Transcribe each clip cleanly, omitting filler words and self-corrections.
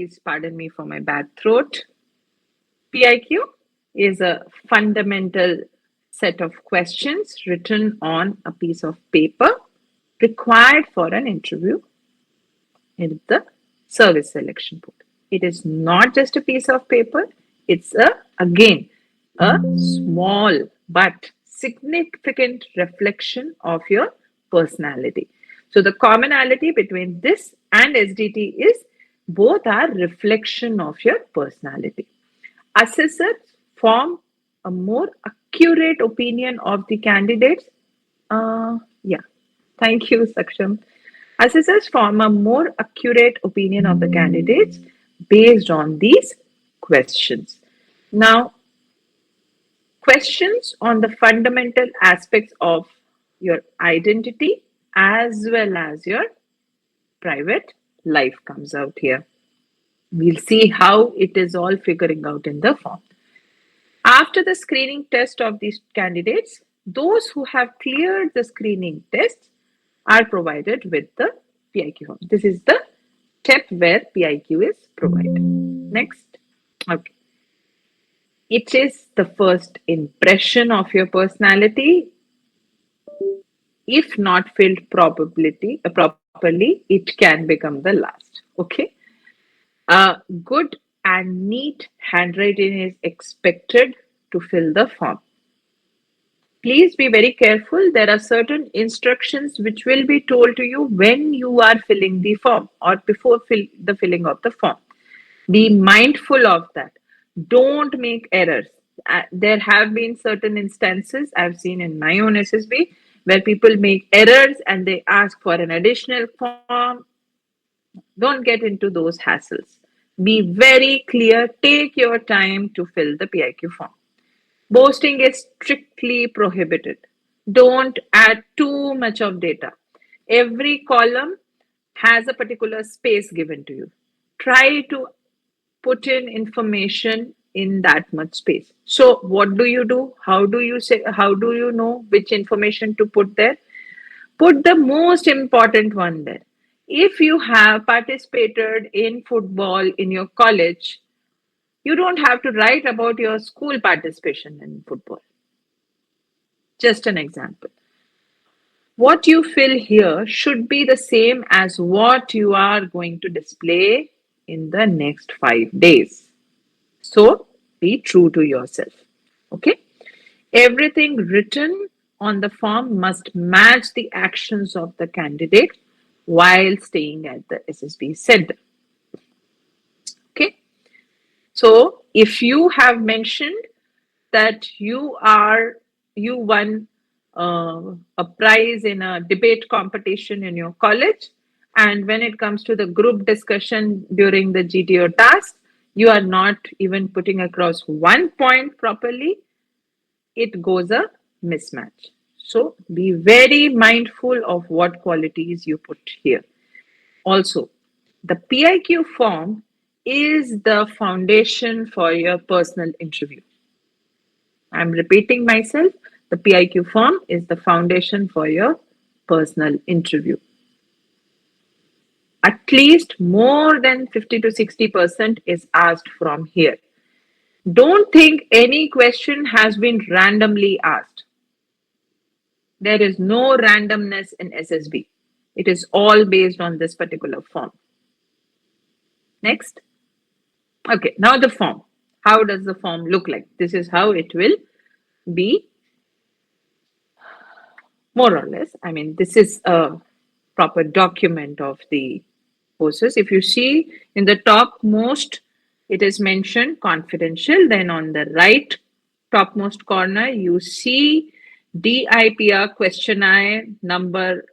Please pardon me for my bad throat. PIQ is a fundamental set of questions written on a piece of paper required for an interview in the service selection board. It is not just a piece of paper, it's again a small but significant reflection of your personality. So the commonality between this and SDT is both are reflection of your personality. Assessors form a more accurate opinion of the candidates. Yeah, thank you, Saksham. Assessors form a more accurate opinion of the candidates based on these questions. Now, questions on the fundamental aspects of your identity as well as your private life comes out here. We'll see how it is all figuring out in the form. After the screening test of these candidates, those who have cleared the screening test are provided with the PIQ form. This is the step where PIQ is provided. Next. Okay. It is the first impression of your personality. If not filled properly, it can become the last. Okay. Good and neat handwriting is expected to fill the form. Please be very careful. There are certain instructions which will be told to you when you are filling the form or before the filling of the form. Be mindful of that. Don't make errors. There have been certain instances I've seen in my own SSB where people make errors and they ask for an additional form. Don't get into those hassles. Be very clear. Take your time to fill the PIQ form. Boasting is strictly prohibited. Don't add too much of data. Every column has a particular space given to you. Try to put in information in that much space. So what do you do? How do you know which information to put there? Put the most important one there. If you have participated in football in your college, you don't have to write about your school participation in football. Just an example. What you fill here should be the same as what you are going to display in the next 5 days. So be true to yourself. Okay. Everything written on the form must match the actions of the candidate while staying at the SSB center. Okay. So if you have mentioned that you won a prize in a debate competition in your college, and when it comes to the group discussion during the GTO task, you are not even putting across one point properly, it goes a mismatch. So be very mindful of what qualities you put here. Also, the PIQ form is the foundation for your personal interview. I'm repeating myself. The PIQ form is the foundation for your personal interview. At least more than 50 to 60% is asked from here. Don't think any question has been randomly asked. There is no randomness in SSB. It is all based on this particular form. Next. Okay, now the form. How does the form look like? This is how it will be, more or less. I mean, this is a proper document of the courses. If you see in the topmost, it is mentioned confidential. Then on the right topmost corner, you see DIPR questionnaire number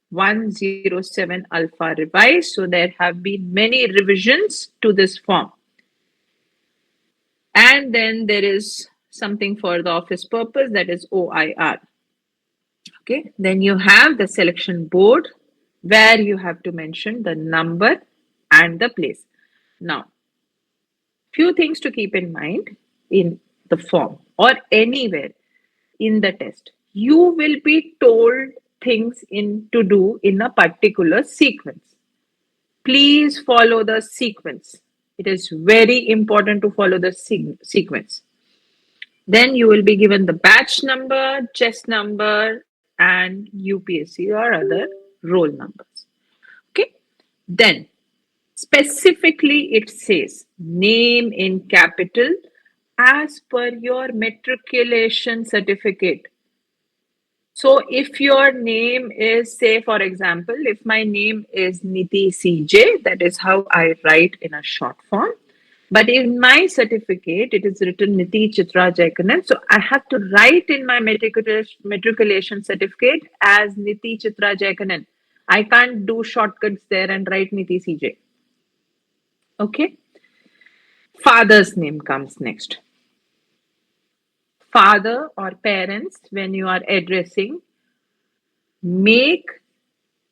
107 alpha revised. So there have been many revisions to this form. And then there is something for the office purpose, that is OIR. Okay, then you have the selection board where you have to mention the number and the place. Now, few things to keep in mind in the form or anywhere in the test. You will be told things to do in a particular sequence. Please follow the sequence. It is very important to follow the sequence. Then you will be given the batch number, chest number, and UPSC or other roll numbers. Okay. Then specifically it says name in capital as per your matriculation certificate. So if your name is, say, for example, if my name is Niti CJ, that is how I write in a short form. But in my certificate, it is written Niti Chitra Jaikanan. So I have to write in my matriculation certificate as Niti Chitra Jaikanan. I can't do shortcuts there and write Niti CJ. Okay. Father's name comes next. Father or parents, when you are addressing, make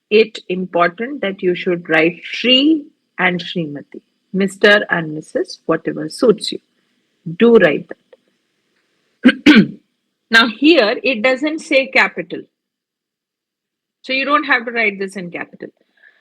it important that you should write Shri and Srimati, Mr. and Mrs., whatever suits you. Do write that. Now, here it doesn't say capital. So you don't have to write this in capital.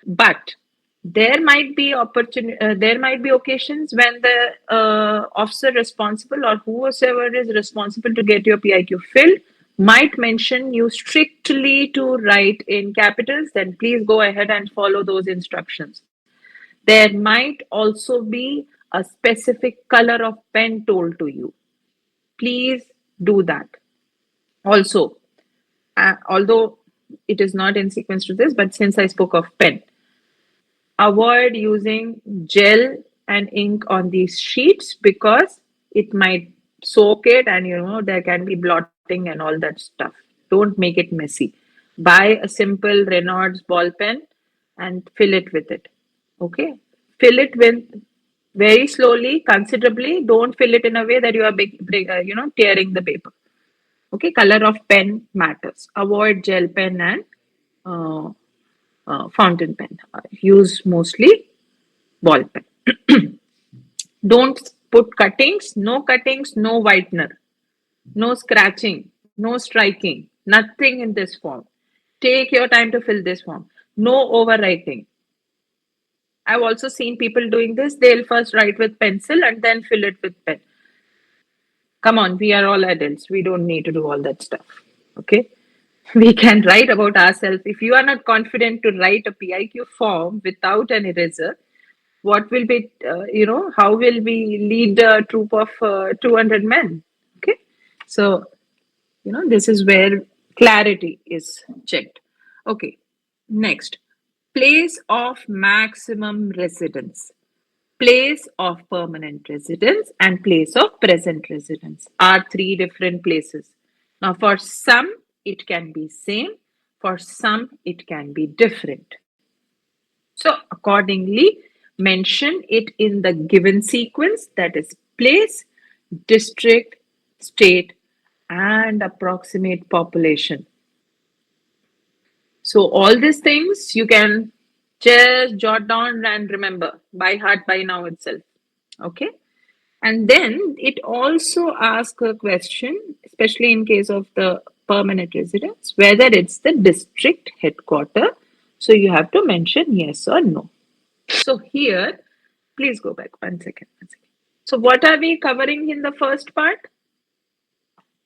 But there might be there might be occasions when the officer responsible or whoever is responsible to get your PIQ filled might mention you strictly to write in capitals. Then please go ahead and follow those instructions. There might also be a specific color of pen told to you. Please do that. Also, although it is not in sequence to this, but since I spoke of pen, avoid using gel and ink on these sheets because it might soak it and there can be blotting and all that stuff. Don't make it messy. Buy a simple Reynolds ball pen and fill it with it. Okay, fill it with very slowly, considerably. Don't fill it in a way that you are tearing the paper. Okay, color of pen matters. Avoid gel pen and uh, fountain pen. Use mostly ball pen. Don't put cuttings, no whitener, no scratching, no striking, nothing in this form. Take your time to fill this form. No overwriting. I've also seen people doing this. They'll first write with pencil and then fill it with pen. Come on, we are all adults. We don't need to do all that stuff. Okay. We can write about ourselves. If you are not confident to write a PIQ form without an eraser, what will be, how will we lead a troop of 200 men? Okay. So, this is where clarity is checked. Okay. Next, place of maximum residence. Place of permanent residence and place of present residence are three different places. Now, for some, it can be same. For some, it can be different. So, accordingly, mention it in the given sequence, that is place, district, state, and approximate population. So, all these things you can just jot down and remember by heart by now itself. Okay. And then it also asks a question, especially in case of the permanent residence, whether it's the district headquarter. So you have to mention yes or no. So here, please go back 1 second. 1 second. So what are we covering in the first part?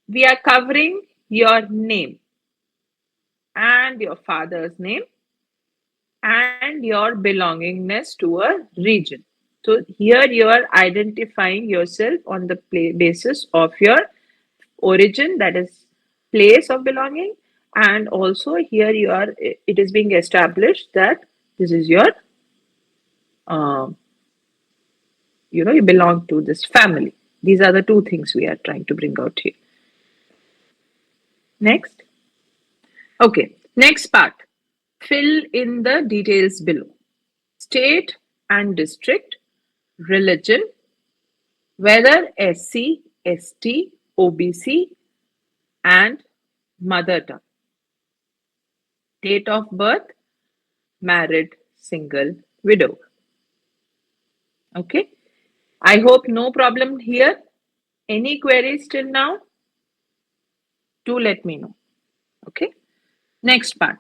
We are covering your name and your father's name and your belongingness to a region. So here you are identifying yourself on the basis of your origin, that is place of belonging, and also here it is being established that this is your uh, you belong to this family. These are the two things we are trying to bring out here. Next. Okay, next part. Fill in the details below. State and district, religion, whether SC, ST, OBC, and mother tongue. Date of birth, married, single, widow. Okay. I hope no problem here. Any queries till now? Do let me know. Okay. Next part.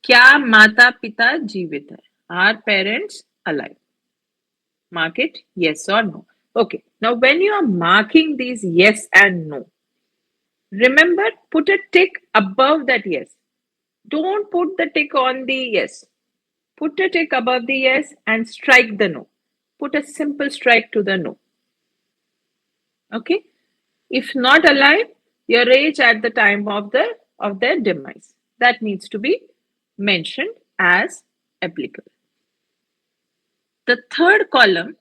क्या माता पिता जीवित है? Are parents alive? Mark it yes or no. Okay. Now, when you are marking these yes and no, remember, put a tick above that yes. Don't put the tick on the yes. Put a tick above the yes and strike the no. Put a simple strike to the no. Okay. If not alive, your age at the time of their demise. That needs to be mentioned as applicable. The third column,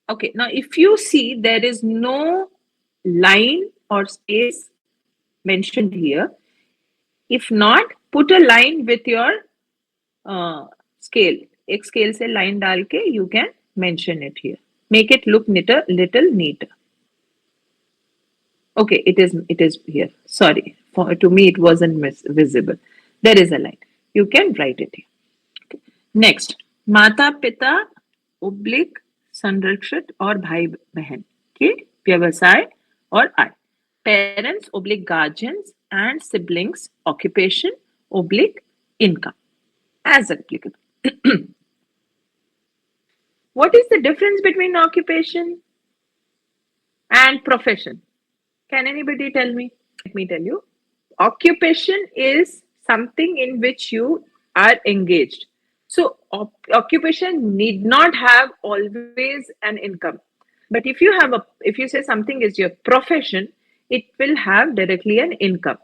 okay, now if you see there is no line or space mentioned here, if not, put a line with your scale. एक scale से line डाल के you can mention it here. Make it look little neater. Okay, it is here. Sorry, to me it wasn't visible. There is a line. You can write it here. Okay. Next, माता पिता oblique संरक्षित और भाई बहन के व्यवसाय और आय. Parents oblique guardians and siblings occupation oblique income as applicable. What is the difference between occupation and profession? Can anybody tell me? Let me tell you. Occupation is something in which you are engaged. So, occupation need not have always an income. But if you say something is your profession, it will have directly an income.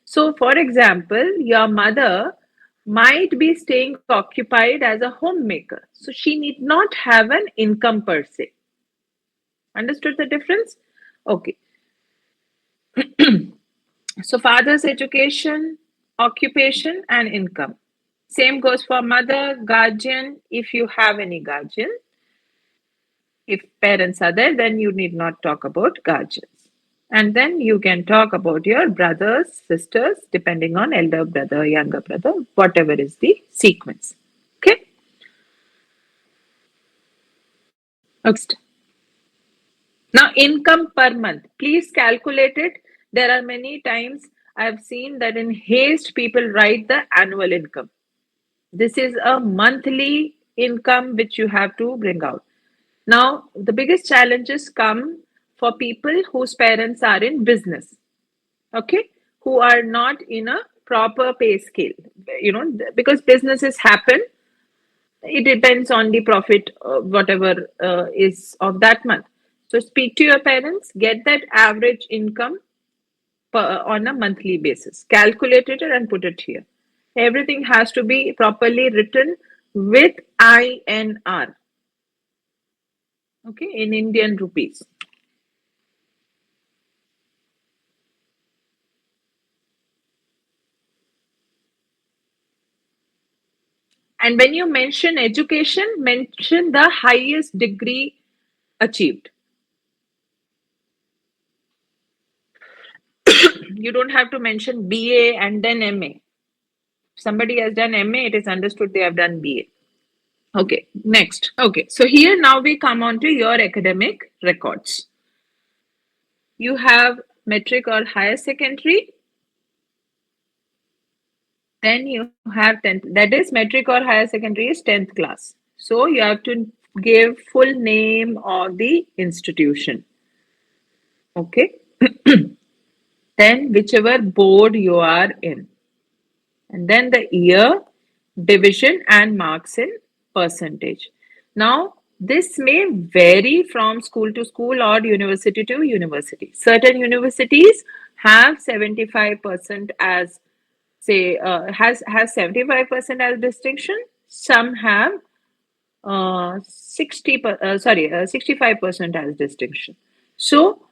So, for example, your mother might be staying occupied as a homemaker. So, she need not have an income per se. Understood the difference? Okay. So father's education, occupation, and income. Same goes for mother, guardian, if you have any guardian. If parents are there, then you need not talk about guardians. And then you can talk about your brothers, sisters, depending on elder brother, younger brother, whatever is the sequence. Okay? Next. Now, income per month. Please calculate it. There are many times I have seen that in haste people write the annual income. This is a monthly income which you have to bring out. Now, the biggest challenges come for people whose parents are in business, okay, who are not in a proper pay scale, because businesses happen. It depends on the profit, whatever is of that month. So, speak to your parents, get that average income on a monthly basis. Calculate it and put it here. Everything has to be properly written with INR, okay, in Indian rupees. And when you mention education, mention the highest degree achieved. You don't have to mention BA and then MA. If somebody has done MA, it is understood they have done BA. Okay, next. Okay, so here now we come on to your academic records. You have metric or higher secondary. Then you have 10th. That is metric or higher secondary is 10th class. So you have to give full name of the institution. Okay. Then whichever board you are in. And then the year, division, and marks in percentage. Now, this may vary from school to school or university to university. Certain universities have 75% as, say, has 75% as distinction. Some have 65% as distinction. So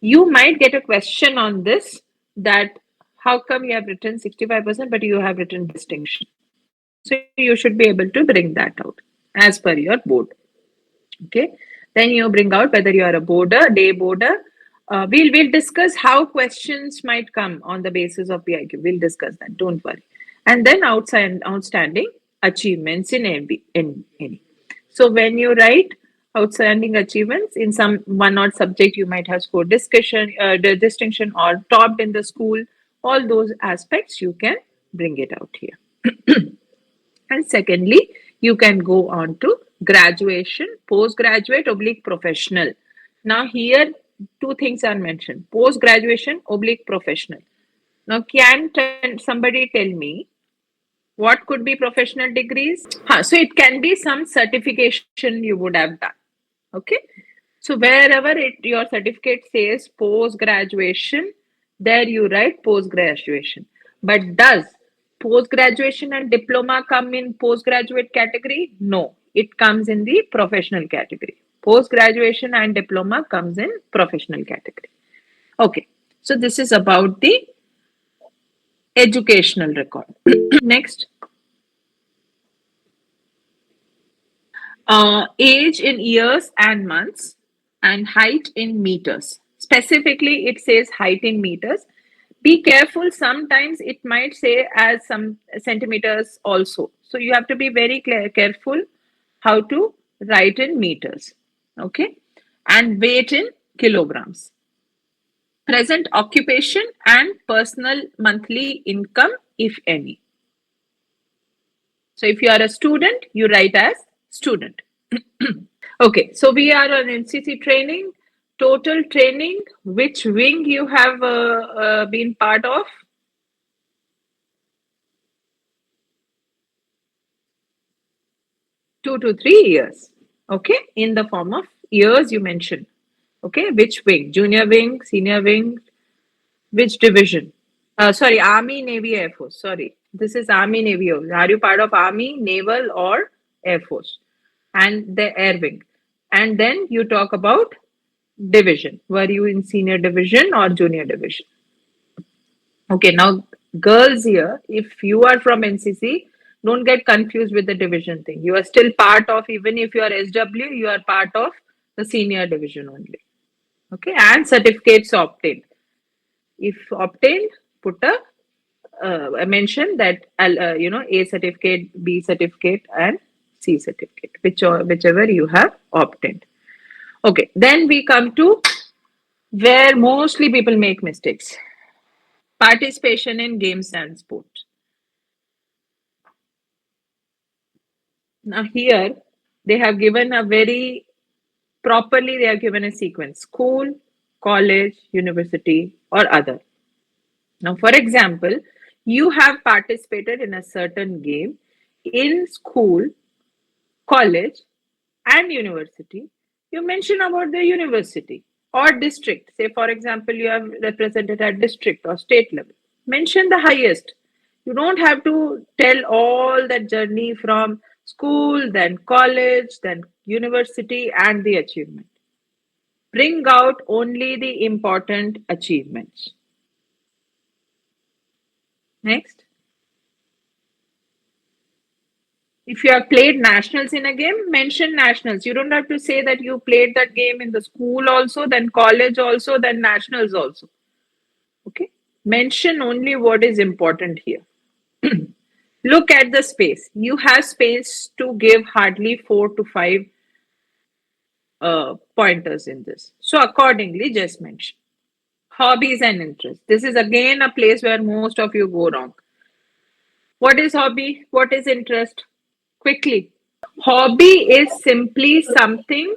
you might get a question on this, that how come you have written 65% but you have written distinction. So you should be able to bring that out as per your board. Okay. Then you bring out whether you are a boarder, day boarder. We'll discuss how questions might come on the basis of PIQ. We'll discuss that. Don't worry. And then outstanding achievements in any. So when you write outstanding achievements in some one odd subject, you might have scored the distinction or topped in the school. All those aspects you can bring it out here. And secondly, you can go on to graduation, postgraduate oblique professional. Now here two things are mentioned: post-graduation oblique professional. Now can somebody tell me what could be professional degrees? So it can be some certification you would have done. Okay. So wherever your certificate says post graduation, there you write post graduation. But does post graduation and diploma come in postgraduate category? No, it comes in the professional category. Post graduation and diploma comes in professional category. Okay. So this is about the educational record. Next, age in years and months, and height in meters. Specifically, it says height in meters. Be careful, sometimes it might say as some centimeters also. So you have to be very careful how to write in meters. Okay. And weight in kilograms. Present occupation and personal monthly income, if any. So if you are a student, you write as student. Okay, so we are on NCC training. Total training, which wing you have been part of? 2 to 3 years. Okay, in the form of years you mentioned. Okay, which wing? Junior wing, senior wing, which division? Sorry, Army, Navy, Air Force. Sorry, this is Army, Navy. Are you part of Army, Naval, or Air Force? And the Air Wing. And then you talk about division. Were you in senior division or junior division? Okay, now girls here, if you are from NCC, don't get confused with the division thing. You are still part of, even if you are SW, you are part of the senior division only. Okay, and certificates obtained. If obtained, put a mention that A certificate, B certificate, and C certificate, whichever you have obtained. Okay, then we come to where mostly people make mistakes: participation in games and sports. Now here they have given a very properly, they are given a sequence: school, college, university, or other. Now, for example, you have participated in a certain game in school, college, and university. You mention about the university or district. Say, for example, you have represented at district or state level. Mention the highest. You don't have to tell all that journey from school, then college, then university, and the achievement. Bring out only the important achievements. Next. If you have played nationals in a game, mention nationals. You don't have to say that you played that game in the school also, then college also, then nationals also. Okay. Mention only what is important here. Look at the space. You have space to give hardly 4 to 5 pointers in this. So accordingly, just mention. Hobbies and interests. This is again a place where most of you go wrong. What is hobby? What is interest? Quickly. Hobby is simply something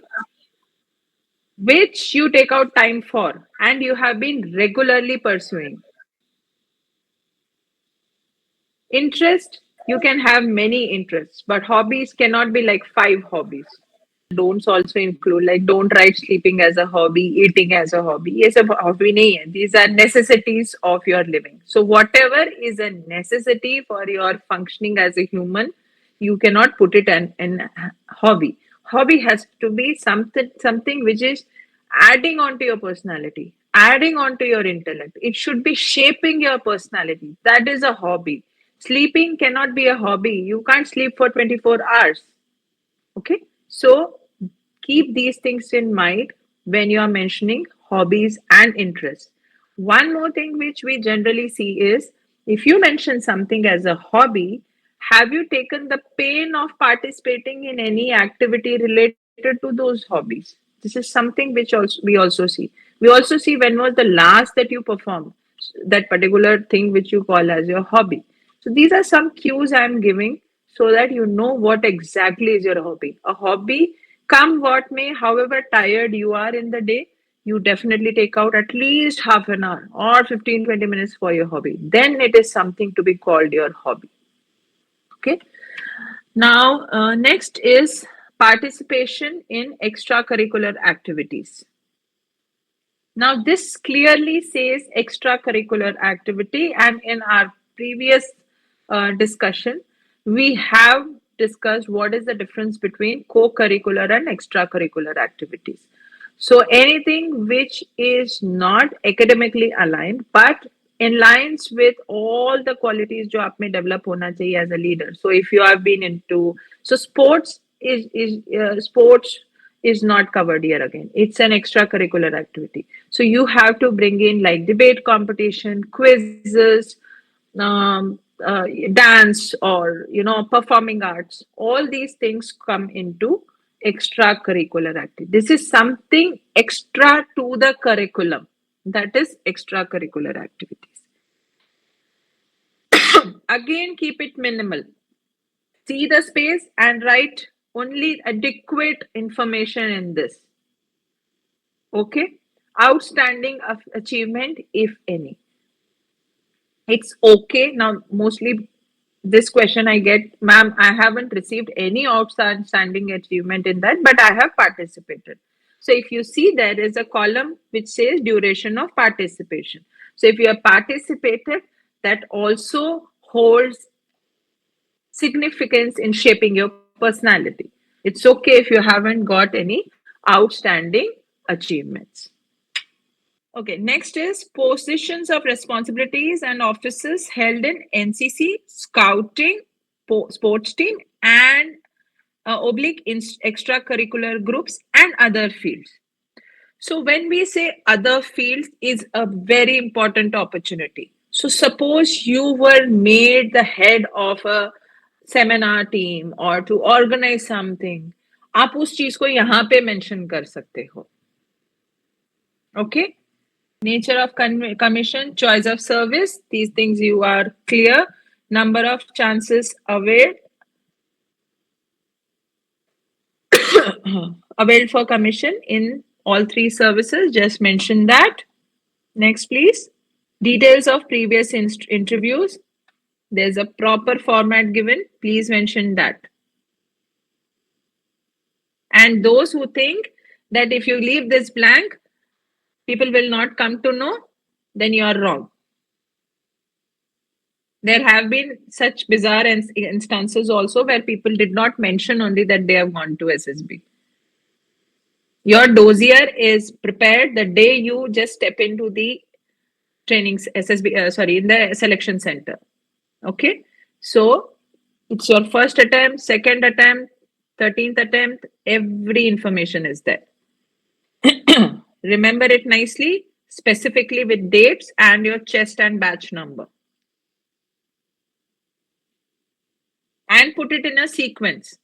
which you take out time for and you have been regularly pursuing. Interest, you can have many interests, but hobbies cannot be like 5 hobbies. Don'ts also include, like, don't write sleeping as a hobby, eating as a hobby. Yes, a hobby nahi hai. These are necessities of your living. So whatever is a necessity for your functioning as a human, you cannot put it in hobby. Hobby has to be something which is adding on to your personality, adding on to your intellect. It should be shaping your personality. That is a hobby. Sleeping cannot be a hobby. You can't sleep for 24 hours. Okay, so keep these things in mind when you are mentioning hobbies and interests. One more thing which we generally see is, if you mention something as a hobby, have you taken the pain of participating in any activity related to those hobbies? This is something which we also see. We also see when was the last that you performed that particular thing which you call as your hobby. So these are some cues I am giving so that you know what exactly is your hobby. A hobby, come what may, however tired you are in the day, you definitely take out at least half an hour or 15-20 minutes for your hobby. Then it is something to be called your hobby. Okay. Now, next is participation in extracurricular activities. Now, this clearly says extracurricular activity, and in our previous discussion, we have discussed what is the difference between co curricular and extracurricular activities. So, anything which is not academically aligned but in lines with all the qualities जो आप में develop होना चाहिए as a leader. So, if you have been into sports sports is not covered here again. It's an extracurricular activity. So you have to bring in like debate competition, quizzes, dance, or performing arts. All these things come into extracurricular activity. This is something extra to the curriculum. That is extracurricular activities. Again, keep it minimal. See the space and write only adequate information in this. Okay. Outstanding achievement, if any. It's okay. Now, mostly this question I get, ma'am, I haven't received any outstanding achievement in that, but I have participated. So if you see, there is a column which says duration of participation. So if you have participated, that also holds significance in shaping your personality. It's okay if you haven't got any outstanding achievements. Okay, next is positions of responsibilities and offices held in NCC, scouting, sports team, and oblique extracurricular groups and other fields. So when we say other fields is a very important opportunity. So suppose you were made the head of a seminar team or to organize something, आप उस चीज को यहाँ पे mention कर सकते हो. Okay. Nature of commission, choice of service, these things you are clear. Number of chances availed availed for commission in all three services, just mention that. Next, please. Details of previous interviews. There's a proper format given. Please mention that. And those who think that if you leave this blank, people will not come to know, then you are wrong. There have been such bizarre instances also where people did not mention only that they have gone to SSB. Your dossier is prepared the day you just step into the trainings SSB, in the selection center. Okay. So it's your first attempt, second attempt, 13th attempt, every information is there. Remember it nicely, specifically with dates and your chest and batch number. And put it in a sequence.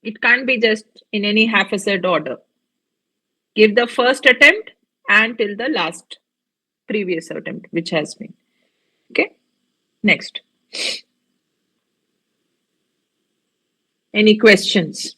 It can't be just in any haphazard order. Give the first attempt and till the last previous attempt, which has been. Okay. Next. Any questions?